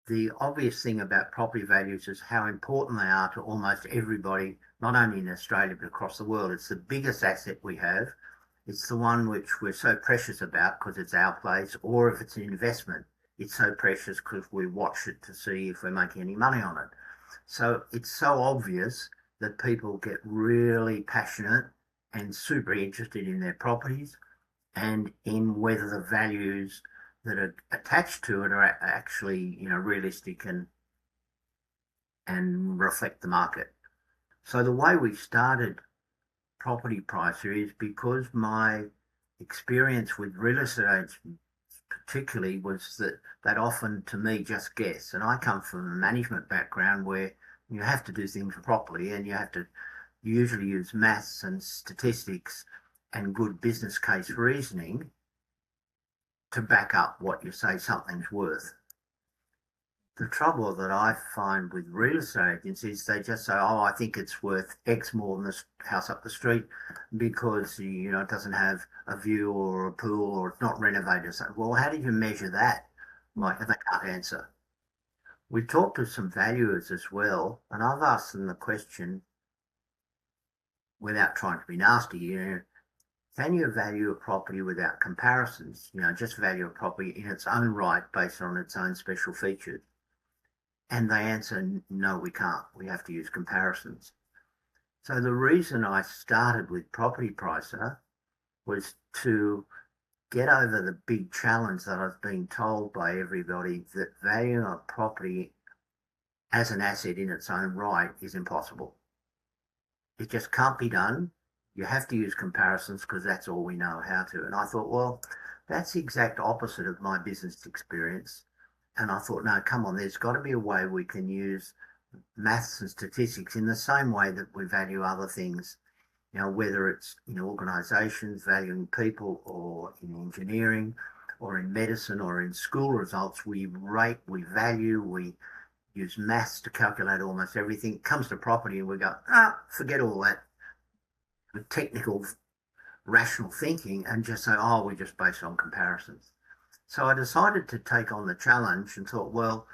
The obvious thing about property values is how important they are to almost everybody, not only in Australia, but across the world. It's the biggest asset we have. It's the one which we're so precious about because it's our place, or if it's an investment, it's so precious because we watch it to see if we're making any money on it. So it's so obvious that people get really passionate and super interested in their properties and in whether the values that are attached to it are actually, realistic and reflect the market. So the way we started Property Pricer is because my experience with real estate agents particularly was that often to me just guess. And I come from a management background where you have to do things properly and you have to usually use maths and statistics and good business case reasoning to back up what you say something's worth. The trouble that I find with real estate agents is they just say, oh, I think it's worth X more than this house up the street because, it doesn't have a view or a pool or it's not renovated. So, well, how do you measure that? Like, they can't answer. We talked to some valuers as well, and I've asked them the question without trying to be nasty, can you value a property without comparisons? Just value a property in its own right based on its own special features. And they answer, no, we can't. We have to use comparisons. So the reason I started with Property Pricer was to get over the big challenge that I've been told by everybody that valuing a property as an asset in its own right is impossible. It just can't be done. You have to use comparisons because that's all we know how to. And I thought, well, that's the exact opposite of my business experience. And I thought, no, come on, there's got to be a way we can use maths and statistics in the same way that we value other things, whether it's in organisations, valuing people, or in engineering, or in medicine, or in school results. We rate, we value, we use maths to calculate almost everything. It comes to property and we go, forget all that technical, rational thinking and just say, oh, we just base it on comparisons. So I decided to take on the challenge and thought, well,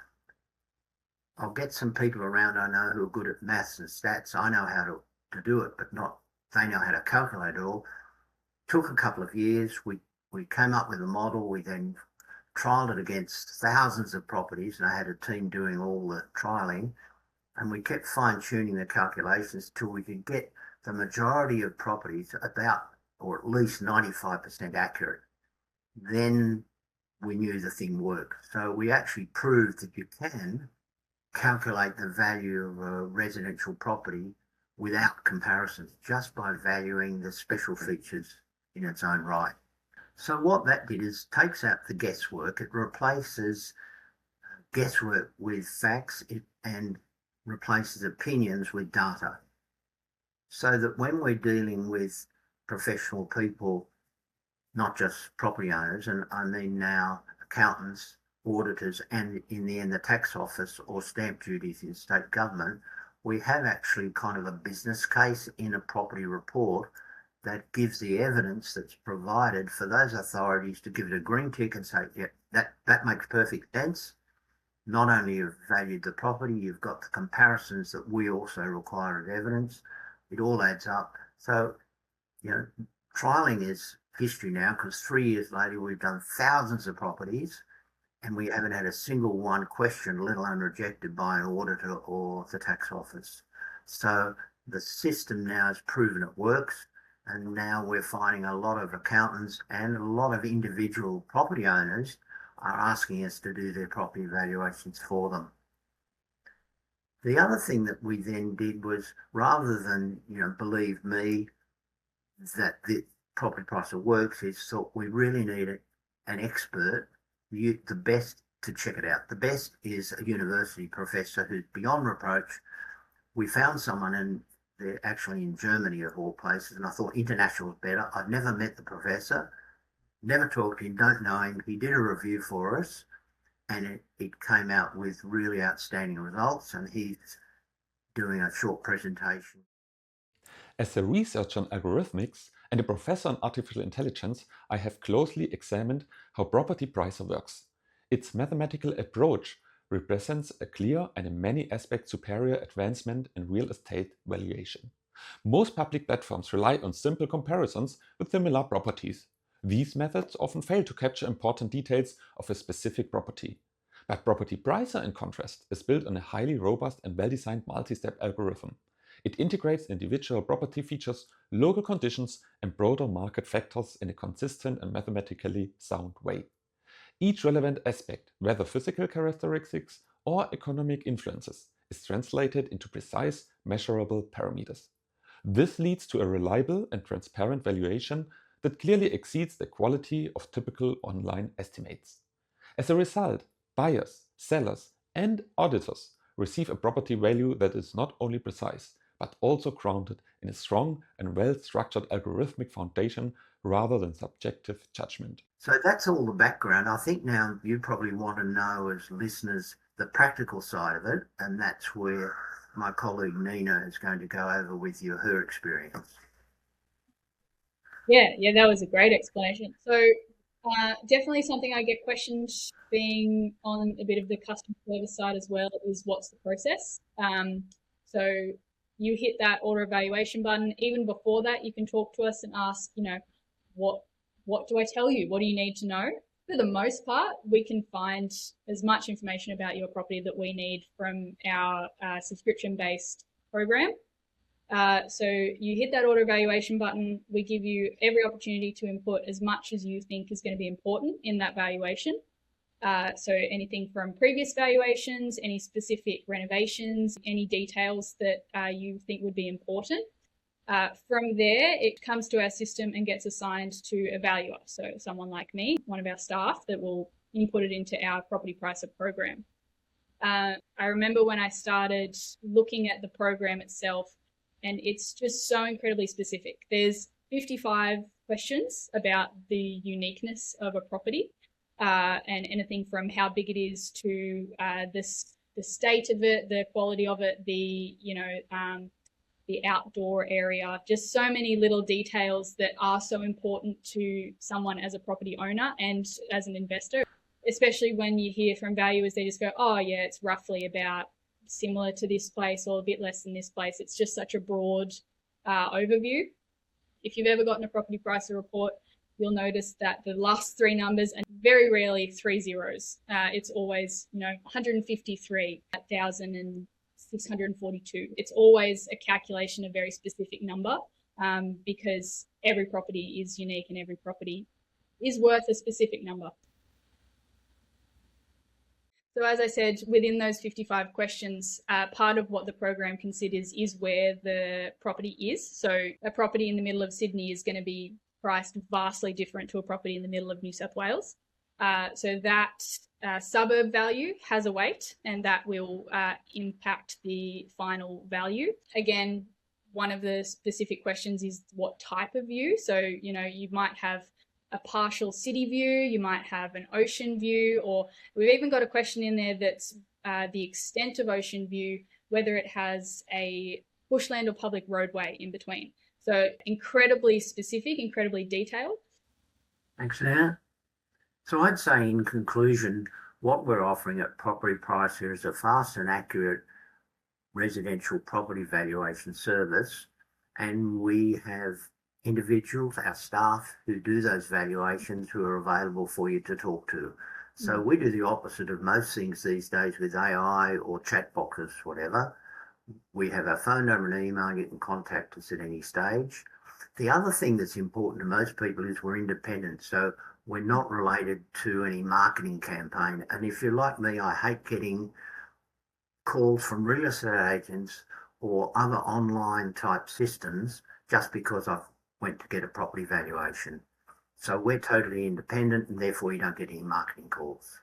I'll get some people around I know who are good at maths and stats. I know how to do it, but not they know how to calculate it all. Took a couple of years. We came up with a model. We then trialed it against thousands of properties, and I had a team doing all the trialing. And we kept fine-tuning the calculations till we could get the majority of properties about, or at least 95% accurate. Then we knew the thing worked. So we actually proved that you can calculate the value of a residential property without comparisons, just by valuing the special features in its own right. So what that did is takes out the guesswork. It replaces guesswork with facts and replaces opinions with data. So that when we're dealing with professional people, not just property owners, and I mean now accountants, auditors, and in the end the tax office or stamp duties in state government, we have actually kind of a business case in a property report that gives the evidence that's provided for those authorities to give it a green tick and say, yeah, that makes perfect sense. Not only you've valued the property, you've got the comparisons that we also require as evidence. It all adds up. So, trialing is history now because 3 years later we've done thousands of properties and we haven't had a single one questioned, let alone rejected by an auditor or the tax office. So the system now has proven it works, and now we're finding a lot of accountants and a lot of individual property owners are asking us to do their property valuations for them. The other thing that we then did was, rather than, believe me that the Property Pricer works, is thought we really need an expert, the best to check it out. The best is a university professor who's beyond reproach. We found someone, and they're actually in Germany of all places, and I thought international is better. I've never met the professor, never talked to him, don't know him. He did a review for us, and it came out with really outstanding results, and he's doing a short presentation. As a researcher on algorithmics and a professor on artificial intelligence, I have closely examined how Property Pricer works. Its mathematical approach represents a clear and in many aspects superior advancement in real estate valuation. Most public platforms rely on simple comparisons with similar properties. These methods often fail to capture important details of a specific property. But Property Pricer, in contrast, is built on a highly robust and well-designed multi-step algorithm. It integrates individual property features, local conditions, and broader market factors in a consistent and mathematically sound way. Each relevant aspect, whether physical characteristics or economic influences, is translated into precise, measurable parameters. This leads to a reliable and transparent valuation that clearly exceeds the quality of typical online estimates. As a result, buyers, sellers, and auditors receive a property value that is not only precise, but also grounded in a strong and well-structured algorithmic foundation rather than subjective judgment. So that's all the background. I think now you probably want to know, as listeners, the practical side of it, and that's where my colleague Nina is going to go over with you her experience. Yeah, that was a great explanation. So definitely something I get questioned being on a bit of the customer service side as well is what's the process? So you hit that auto evaluation button. Even before that, you can talk to us and ask, what do I tell you? What do you need to know? For the most part, we can find as much information about your property that we need from our subscription-based program. So you hit that auto evaluation button. We give you every opportunity to input as much as you think is going to be important in that valuation. So anything from previous valuations, any specific renovations, any details that you think would be important. From there, it comes to our system and gets assigned to a valuer. So someone like me, one of our staff, that will input it into our Property Pricer program. I remember when I started looking at the program itself, and it's just so incredibly specific. There's 55 questions about the uniqueness of a property, and anything from how big it is to the state of it, the quality of it, the outdoor area, just so many little details that are so important to someone as a property owner and as an investor, especially when you hear from valuers, they just go, oh yeah, it's roughly about similar to this place or a bit less than this place. It's just such a broad overview. If you've ever gotten a Property Pricer report, you'll notice that the last three numbers are very rarely 3 zeros. It's always, 153, 1,642. It's always a calculation, a very specific number, because every property is unique and every property is worth a specific number. So as I said, within those 55 questions, part of what the program considers is where the property is. So a property in the middle of Sydney is going to be priced vastly different to a property in the middle of New South Wales. So that suburb value has a weight, and that will impact the final value. Again, one of the specific questions is what type of view. So, you might have a partial city view, you might have an ocean view, or we've even got a question in there that's the extent of ocean view, whether it has a bushland or public roadway in between. So incredibly specific, incredibly detailed. Thanks, Nina. So I'd say in conclusion, what we're offering at Property Pricer is a fast and accurate residential property valuation service, and we have individuals, our staff, who do those valuations, who are available for you to talk to. So we do the opposite of most things these days with AI or chat boxes, whatever. We have our phone number and email. You can contact us at any stage. The other thing that's important to most people is we're independent. So we're not related to any marketing campaign. And if you're like me, I hate getting calls from real estate agents or other online type systems just because I've went to get a property valuation. So we're totally independent, and therefore you don't get any marketing calls.